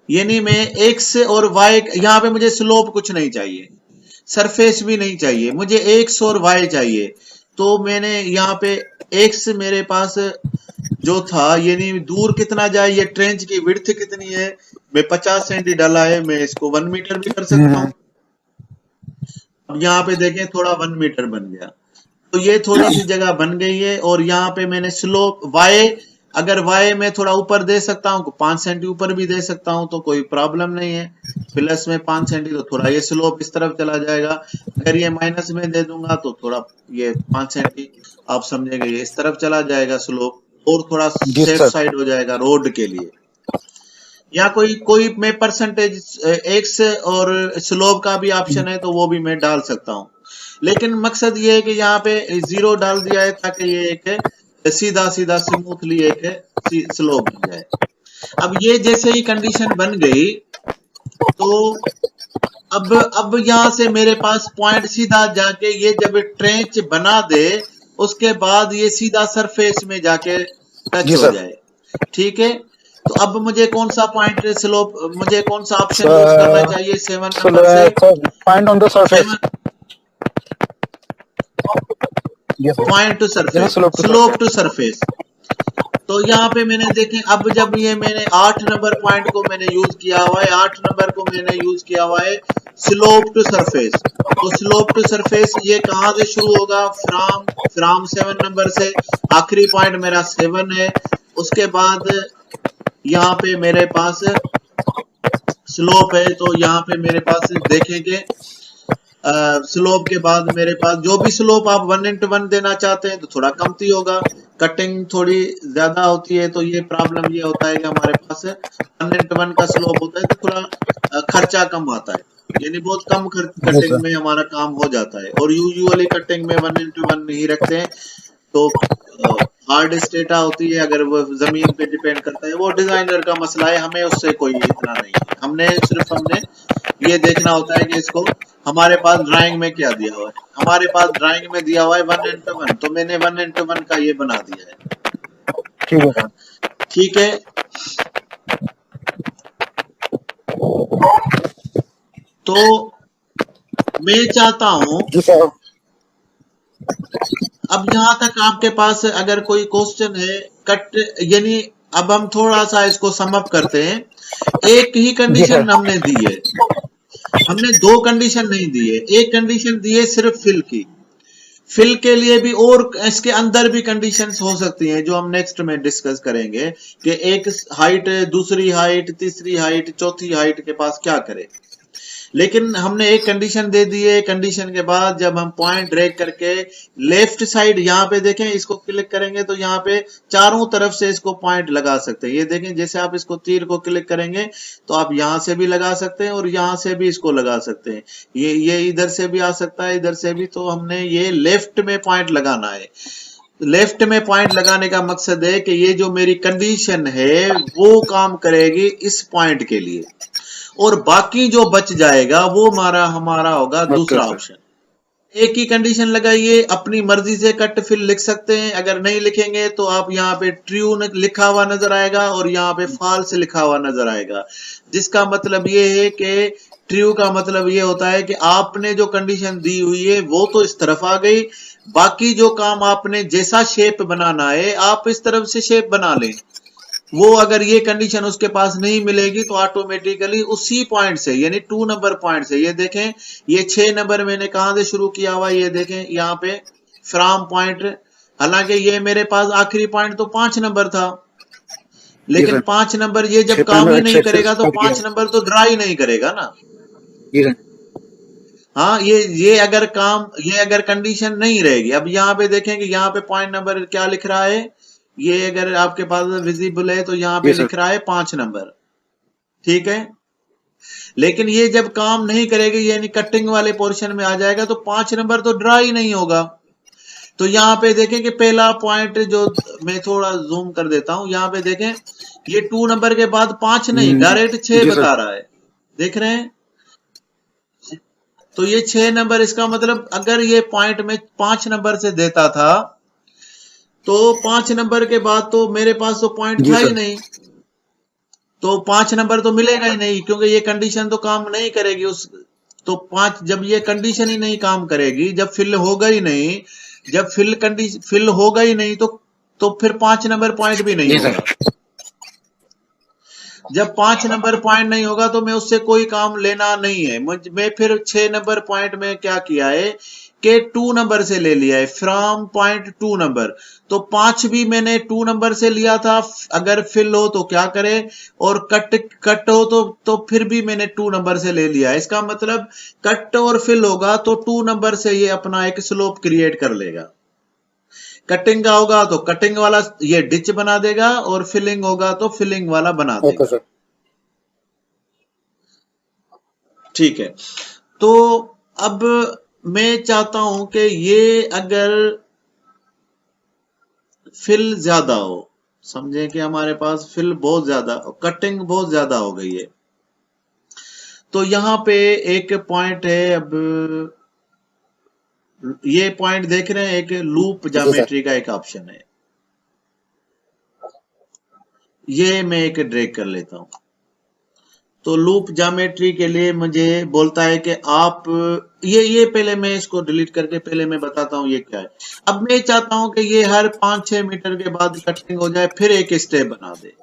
यानी मैं एक्स और वाई, यहाँ पे मुझे स्लोप कुछ नहीं चाहिए, सरफेस भी नहीं चाहिए, मुझे एक्स और वाई चाहिए। तो मैंने यहाँ पे एक्स मेरे पास जो था, यानी दूर कितना जाए, ये ट्रेंच की विड्थ कितनी है, मैं 50 सेंटी डाला है, मैं इसको 1 मीटर भी कर सकता हूँ। अब यहाँ पे देखें थोड़ा 1 मीटर बन गया, तो ये थोड़ी सी जगह बन गई है। और यहाँ पे मैंने स्लोप वाई, अगर वाई में थोड़ा ऊपर दे सकता हूँ, 5 सेंटी ऊपर भी दे सकता हूँ, तो कोई प्रॉब्लम नहीं है। प्लस में 5 सेंटी तो थोड़ा ये स्लोप इस तरफ चला जाएगा, अगर ये माइनस में दे दूंगा तो थोड़ा ये 5 सेंटी आप समझेंगे ये इस तरफ चला जाएगा स्लोप, और थोड़ा सेफ साइड हो जाएगा रोड के लिए। या कोई मैं परसेंटेज एक्स और स्लोप का भी ऑप्शन है तो वो भी मैं डाल सकता हूँ, लेकिन मकसद ये है कि यहाँ पे 0 डाल दिया है ताकि ये एक सीधा स्मूथली एक स्लोप बन जाए। अब ये जैसे ही कंडीशन बन गई तो अब यहाँ से मेरे पास पॉइंट सीधा जाके ये जब ट्रेंच बना दे उसके बाद ये सीधा सरफेस में जाके टच हो जाए, ठीक है। तो अब मुझे कौन सा पॉइंट स्लोप, मुझे कौन सा ऑप्शन यूज करना चाहिए 7 नंबर से, point on the surface, point to surface, slope to surface. तो यहाँ पे मैंने देखें, अब जब ये मैंने 8 नंबर पॉइंट को मैंने यूज किया हुआ है, 8 नंबर को मैंने यूज किया हुआ है स्लोप टू सरफेस। तो स्लोप टू सरफेस ये कहाँ से शुरू होगा? फ्रॉम 7 नंबर से, आखिरी पॉइंट मेरा 7 है। उसके बाद यहाँ पे मेरे पास स्लोप है, तो यहाँ पे मेरे पास देखेंगे स्लोप के बाद मेरे पास जो भी स्लोप आप 1:1 देना चाहते हैं तो थोड़ा कमती होगा, कटिंग थोड़ी ज्यादा होती है, तो ये प्रॉब्लम ये होता है कि हमारे पास 1:1 का स्लोप होता है तो थोड़ा खर्चा कम आता है, यानी बहुत कम कटिंग में हमारा काम हो जाता है। और यूजुअली कटिंग में 1:1 नहीं रखते हैं, तो हार्ड स्टेटा होती है, अगर वो जमीन पे डिपेंड करता है, वो डिजाइनर का मसला है, हमें उससे कोई इतना नहीं है। हमने ये देखना होता है कि इसको हमारे पास ड्राइंग में क्या दिया हुआ है। हमारे पास ड्राइंग में दिया हुआ है 1:1, तो मैंने 1:1 का ये बना दिया है। ठीक है सर। ठीक है, तो मैं चाहता हूं, जी सर। अब यहाँ तक आपके पास अगर कोई क्वेश्चन है कट, यानी अब हम थोड़ा सा इसको सम अप करते हैं। एक ही कंडीशन हमने दी है, हमने 2 कंडीशन नहीं दी है, एक कंडीशन दी है सिर्फ फिल की। फिल के लिए भी और इसके अंदर भी कंडीशंस हो सकती हैं जो हम नेक्स्ट में डिस्कस करेंगे कि एक हाइट, दूसरी हाइट, तीसरी हाइट, चौथी हाइट के पास क्या करे। लेकिन हमने एक कंडीशन दे दी है, कंडीशन के बाद जब हम पॉइंट ड्रैग करके लेफ्ट साइड यहाँ पे देखें, इसको क्लिक करेंगे तो यहाँ पे चारों तरफ से इसको पॉइंट लगा सकते हैं। ये देखें, जैसे आप इसको तीर को क्लिक करेंगे तो आप यहाँ से भी लगा सकते हैं और यहाँ से भी इसको लगा सकते हैं, ये इधर से भी आ सकता है, इधर से भी। तो हमने ये लेफ्ट में पॉइंट लगाना है। लेफ्ट में पॉइंट लगाने का मकसद है कि ये जो मेरी कंडीशन है वो काम करेगी इस पॉइंट के लिए, और बाकी जो बच जाएगा वो हमारा होगा दूसरा ऑप्शन। एक ही कंडीशन लगाइए, अपनी मर्जी से कट फिल लिख सकते हैं। अगर नहीं लिखेंगे तो आप यहाँ पे ट्रू लिखा हुआ नजर आएगा और यहाँ पे फॉल्स लिखा हुआ नजर आएगा, जिसका मतलब ये है कि ट्रू का मतलब ये होता है कि आपने जो कंडीशन दी हुई है वो तो इस तरफ आ गई, बाकी जो काम आपने जैसा शेप बनाना है आप इस तरफ से शेप बना लें। वो अगर ये कंडीशन उसके पास नहीं मिलेगी तो ऑटोमेटिकली उसी पॉइंट से, यानी 2 नंबर पॉइंट से, ये देखें ये 6 नंबर मैंने कहां से शुरू किया हुआ, ये देखें यहाँ पे फ्रॉम पॉइंट, हालांकि ये मेरे पास आखिरी पॉइंट तो 5 नंबर था, लेकिन 5 नंबर ये जब काम ही नहीं करेगा तो 5 नंबर तो ड्रा ही नहीं करेगा ना। हाँ, ये अगर कंडीशन नहीं रहेगी। अब यहाँ पे देखें कि यहाँ पे पॉइंट नंबर क्या लिख रहा है, ये अगर आपके पास विजिबल है तो यहाँ पे लिख रहा है 5 नंबर, ठीक है। लेकिन ये जब काम नहीं करेगी, यानी कटिंग वाले पोर्शन में आ जाएगा तो 5 नंबर तो ड्रा ही नहीं होगा। तो यहाँ पे देखें कि पहला पॉइंट जो मैं थोड़ा जूम कर देता हूं, यहाँ पे देखें ये 2 नंबर के बाद 5 नहीं, डायरेक्ट 6 बता रहा है, देख रहे हैं। तो ये 6 नंबर, इसका मतलब अगर ये पॉइंट में 5 नंबर से देता था तो 5 नंबर के बाद तो मेरे पास तो पॉइंट था ही नहीं, तो 5 नंबर तो मिलेगा ही नहीं, क्योंकि ये कंडीशन तो काम नहीं करेगी उस। तो 5, जब ये कंडीशन ही नहीं काम करेगी, जब फिल होगा ही नहीं, जब फिल होगा ही नहीं तो फिर 5 नंबर पॉइंट भी नहीं होगा। जब 5 नंबर पॉइंट नहीं होगा तो मैं उससे कोई काम लेना नहीं है। मैं फिर 6 नंबर पॉइंट में क्या किया है कि 2 नंबर से ले लिया है, फ्रॉम पॉइंट 2 नंबर। तो 5 भी मैंने 2 नंबर से लिया था, अगर फिल हो तो क्या करे, और कट हो तो फिर भी मैंने 2 नंबर से ले लिया है। इसका मतलब कट और फिल होगा तो 2 नंबर से ये अपना एक स्लोप क्रिएट कर लेगा। कटिंग का होगा तो कटिंग वाला ये डिच बना देगा, और फिलिंग होगा तो फिलिंग वाला बना देगा। ठीक है, तो अब मैं चाहता हूं कि ये अगर फिल ज्यादा हो, समझे कि हमारे पास फिल बहुत ज्यादा, कटिंग बहुत ज्यादा हो गई है, तो यहां पे एक पॉइंट है। अब ये पॉइंट देख रहे हैं, एक लूप ज्योमेट्री का एक ऑप्शन है, ये मैं एक ड्रैग कर लेता हूं। तो लूप ज्योमेट्री के लिए मुझे बोलता है कि आप ये पहले मैं इसको डिलीट करके पहले मैं बताता हूँ ये क्या है। अब मैं चाहता हूँ कि ये हर 5-6 मीटर के बाद कटिंग हो जाए, फिर एक स्टेप बना दे,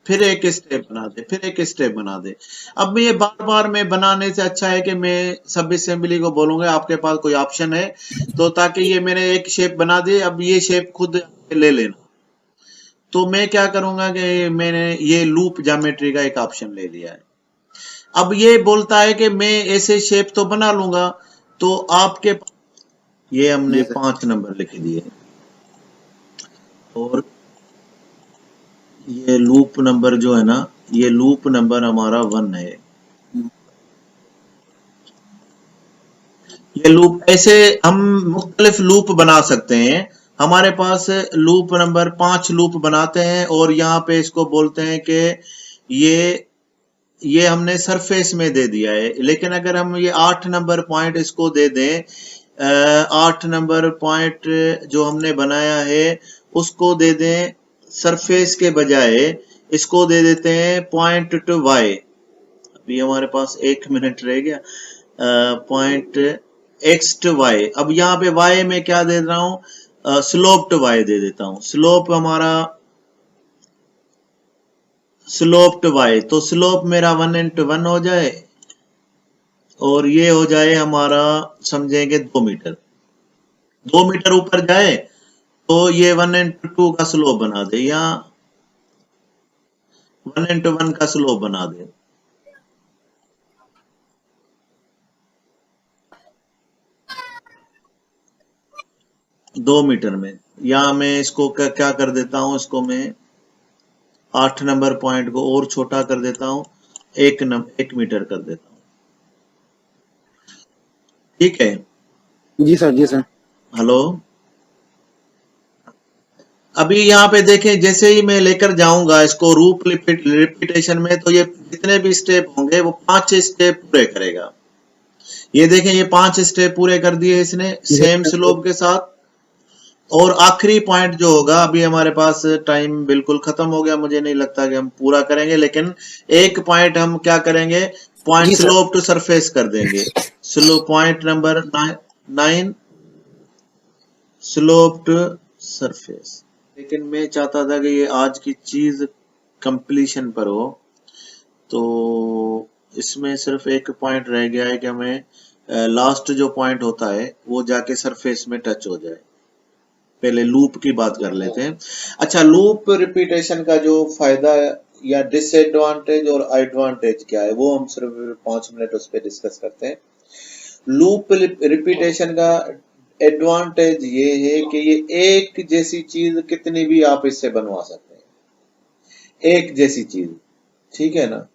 फिर एक स्टेप बना दे, फिर एक स्टेप बना दे। अब मैं ये बार बार में बनाने से अच्छा है कि मैं सब असेंबली को बोलूंगा आपके पास कोई ऑप्शन है तो, ताकि ये मैंने एक शेप बना दी, अब ये शेप खुद ले लेना। तो मैं क्या करूंगा कि मैंने ये लूप ज्योमेट्री का एक ऑप्शन ले लिया है। अब ये बोलता है कि मैं ऐसे शेप तो बना लूंगा, तो आपके ये हमने 5 नंबर लिख दिए और ये लूप नंबर जो है ना, ये लूप नंबर हमारा 1 है। ये लूप ऐसे हम मुख्तलिफ लूप बना सकते हैं। हमारे पास लूप नंबर 5 लूप बनाते हैं और यहाँ पे इसको बोलते हैं कि ये हमने सरफेस में दे दिया है। लेकिन अगर हम ये 8 नंबर पॉइंट इसको दे दें, 8 नंबर पॉइंट जो हमने बनाया है उसको दे दें सरफेस के बजाय, इसको दे देते हैं पॉइंट टू वाई। अभी हमारे पास 1 मिनट रह गया। Point X to Y. अब यहाँ पे वाई में क्या दे रहा हूँ, स्लोप टू वाई दे देता हूँ। स्लोप हमारा स्लोप टू वाई, तो स्लोप मेरा 1:1 हो जाए और ये हो जाए हमारा समझेंगे 2 मीटर। 2 मीटर ऊपर जाए तो ये 1:2 का स्लोप बना दे, या 1:1 का स्लोप बना दे। दो मीटर में, या मैं इसको क्या कर देता हूं, इसको मैं 8 नंबर पॉइंट को और छोटा कर देता हूं, 1 मीटर कर देता हूं। ठीक है जी सर, जी सर। हेलो, अभी यहाँ पे देखें, जैसे ही मैं लेकर जाऊंगा इसको रूप रिपीटेशन में, तो ये जितने भी स्टेप होंगे वो 5 स्टेप पूरे करेगा। ये देखें, ये 5 स्टेप पूरे कर दिए इसने सेम स्लोप के साथ। और आखिरी पॉइंट जो होगा, अभी हमारे पास टाइम बिल्कुल खत्म हो गया, मुझे नहीं लगता कि हम पूरा करेंगे, लेकिन एक पॉइंट हम क्या करेंगे, पॉइंट स्लोप टू सरफेस कर देंगे। Slow point number 9 slope to surface. लेकिन मैं चाहता था कि ये आज की चीज कंप्लीशन पर हो, तो इसमें सिर्फ एक पॉइंट रह गया है कि हमें लास्ट जो पॉइंट होता है वो जाके सरफेस में टच हो जाए। पहले लूप की बात कर लेते हैं। अच्छा, लूप रिपीटेशन का जो फायदा या डिसएडवांटेज और एडवांटेज क्या है, वो हम सिर्फ 5 मिनट उस पर डिस्कस करते हैं। लूप रिपीटेशन का एडवांटेज ये है कि ये एक जैसी चीज कितनी भी आप इससे बनवा सकते हैं, एक जैसी चीज, ठीक है ना।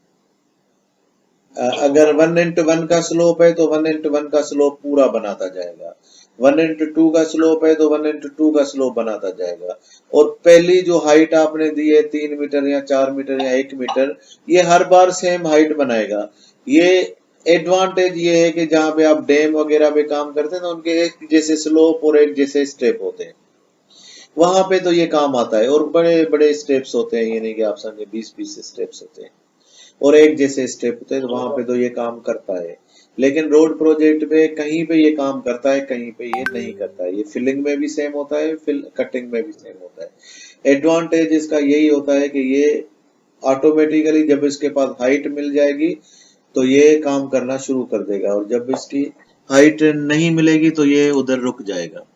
अगर 1:1 का स्लोप है तो 1:1 का स्लोप पूरा बनाता जाएगा, 1:2 का स्लोप है तो 1:2 का स्लोप बनाता जाएगा। और पहली जो हाइट आपने दी है 3 मीटर या 4 मीटर या 1 मीटर, ये हर बार सेम हाइट बनाएगा। ये एडवांटेज ये है कि जहां पे आप डैम वगैरह पे काम करते हैं तो उनके एक जैसे स्लोप और एक जैसे स्टेप होते हैं, वहां पे तो ये काम आता है। और बड़े बड़े स्टेप्स होते हैं, ये नहीं कि आप समझे 20-20 स्टेप्स होते हैं और एक जैसे स्टेप होते हैं, तो वहां पे तो ये काम करता है। लेकिन रोड प्रोजेक्ट पे कहीं पे ये काम करता है, कहीं पे ये नहीं करता है। ये फिलिंग में भी सेम होता है, कटिंग में भी सेम होता है। एडवांटेज इसका यही होता है कि ये ऑटोमेटिकली जब इसके पास हाइट मिल जाएगी तो ये काम करना शुरू कर देगा, और जब इसकी हाइट नहीं मिलेगी तो ये उधर रुक जाएगा।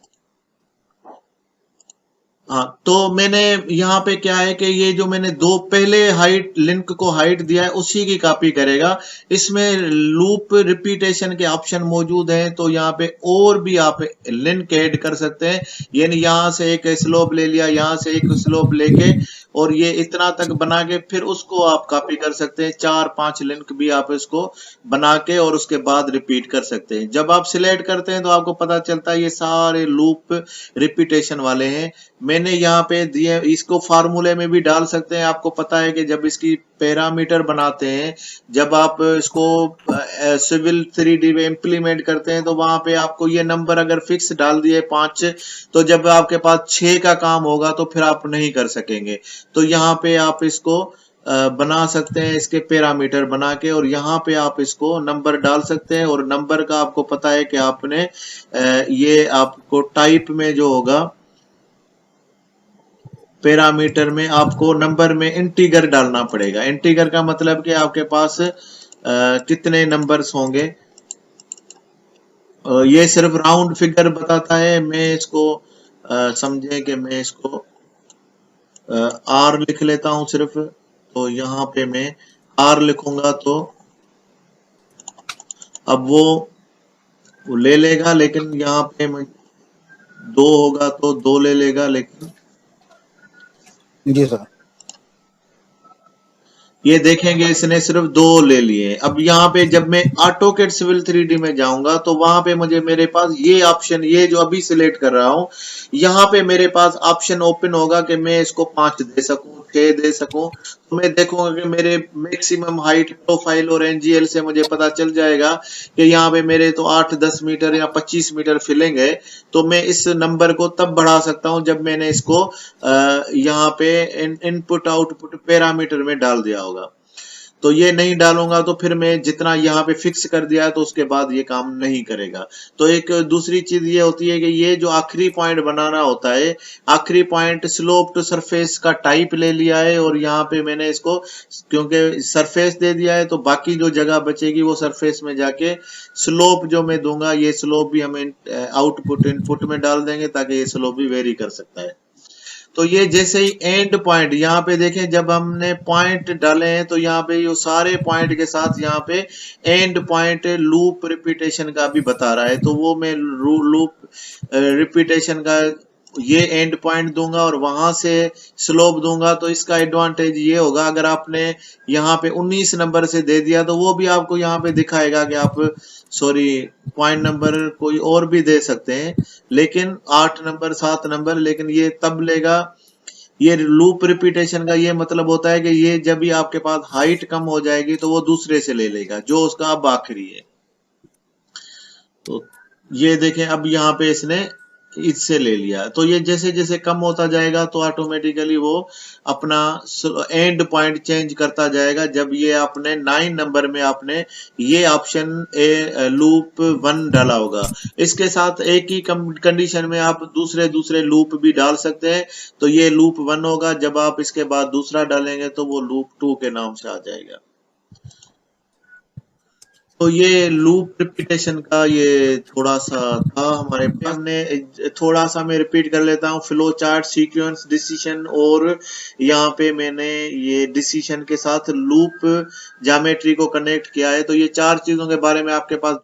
हाँ, तो मैंने यहाँ पे क्या है कि ये जो मैंने दो पहले हाइट लिंक को हाइट दिया है उसी की कॉपी करेगा। इसमें लूप रिपीटेशन के ऑप्शन मौजूद हैं, तो यहाँ पे और भी आप लिंक ऐड कर सकते हैं। यानी यहाँ से एक स्लोप ले लिया, यहाँ से एक स्लोप लेके और ये इतना तक बना के फिर उसको आप कॉपी कर सकते हैं। 4-5 लिंक भी आप इसको बना के और उसके बाद रिपीट कर सकते हैं। जब आप सिलेक्ट करते हैं तो आपको पता चलता है ये सारे लूप रिपीटेशन वाले हैं। मैंने यहाँ पे दिए, इसको फार्मूले में भी डाल सकते हैं। आपको पता है कि जब इसकी पैरामीटर बनाते हैं, जब आप इसको सिविल 3D में इम्प्लीमेंट करते हैं, तो वहां पे आपको ये नंबर अगर फिक्स डाल दिए 5, तो जब आपके पास 6 का काम होगा तो फिर आप नहीं कर सकेंगे। तो यहाँ पे आप इसको बना सकते हैं इसके पैरामीटर बना के, और यहाँ पे आप इसको नंबर डाल सकते हैं। और नंबर का आपको पता है कि आपने ये आपको टाइप में जो होगा पैरामीटर में आपको नंबर में इंटीगर डालना पड़ेगा। इंटीगर का मतलब कि आपके पास कितने नंबर्स होंगे। ये सिर्फ राउंड फिगर बताता है। मैं इसको समझें कि मैं इसको आर लिख लेता हूं सिर्फ। तो यहाँ पे मैं आर लिखूंगा तो अब वो ले लेगा, लेकिन यहाँ पे मैं 2 होगा तो 2 ले लेगा, लेकिन जी सर। ये देखेंगे इसने सिर्फ 2 ले लिए। अब यहाँ पे जब मैं ऑटोकैड सिविल 3D में जाऊंगा तो वहां पे मुझे मेरे पास ये ऑप्शन, ये जो अभी सिलेक्ट कर रहा हूं, यहाँ पे मेरे पास ऑप्शन ओपन होगा कि मैं इसको 5 दे सकूं, 6 दे सकूं। तो मैं देखूंगा कि मेरे मैक्सिमम हाइट प्रोफाइल और एनजीएल से मुझे पता चल जाएगा कि यहाँ पे मेरे तो 8-10 मीटर या 25 मीटर फिलिंग है। तो मैं इस नंबर को तब बढ़ा सकता हूं जब मैंने इसको यहाँ पे इनपुट आउटपुट पैरामीटर में डाल दिया होगा। तो ये नहीं डालूंगा तो फिर मैं जितना यहाँ पे फिक्स कर दिया है तो उसके बाद ये काम नहीं करेगा। तो एक दूसरी चीज ये होती है कि ये जो आखिरी पॉइंट बनाना होता है, आखिरी पॉइंट स्लोप टू सरफेस का टाइप ले लिया है, और यहाँ पे मैंने इसको क्योंकि सरफेस दे दिया है तो बाकी जो जगह बचेगी वो सरफेस में जाके स्लोप जो मैं दूंगा, ये स्लोप भी हम आउटपुट इनपुट में डाल देंगे ताकि ये स्लोप भी वेरी कर सकता है। तो ये जैसे ही एंड पॉइंट यहाँ पे देखें, जब हमने पॉइंट डाले हैं तो यहाँ पे ये सारे पॉइंट के साथ यहाँ पे एंड पॉइंट लूप रिपीटेशन का भी बता रहा है। तो वो मैं लूप रिपीटेशन का ये एंड पॉइंट दूंगा और वहां से स्लोप दूंगा। तो इसका एडवांटेज ये होगा, अगर आपने यहाँ पे 19 नंबर से दे दिया तो वो भी आपको यहाँ पे दिखाएगा कि आप पॉइंट नंबर कोई और भी दे सकते हैं, लेकिन 8 नंबर 7 नंबर, लेकिन ये तब लेगा। ये लूप रिपीटेशन का ये मतलब होता है कि ये जब भी आपके पास हाइट कम हो जाएगी तो वो दूसरे से ले लेगा जो उसका अब आखिरी है। तो ये देखें, अब यहाँ पे इसने इससे ले लिया। तो ये जैसे जैसे कम होता जाएगा तो ऑटोमेटिकली वो अपना एंड पॉइंट चेंज करता जाएगा। जब ये आपने 9 नंबर में आपने ये ऑप्शन लूप 1 डाला होगा, इसके साथ एक ही कंडीशन में आप दूसरे दूसरे लूप भी डाल सकते हैं। तो ये लूप 1 होगा, जब आप इसके बाद दूसरा डालेंगे तो वो लूप 2 के नाम से आ जाएगा। तो ये लूप रिपीटेशन का ये थोड़ा सा था हमारे पास। ने थोड़ा सा मैं रिपीट कर लेता हूँ, फ्लो चार्ट, सीक्वेंस, डिसीजन, और यहाँ पे मैंने ये डिसीजन के साथ लूप ज्योमेट्री को कनेक्ट किया है। तो ये 4 चीजों के बारे में आपके पास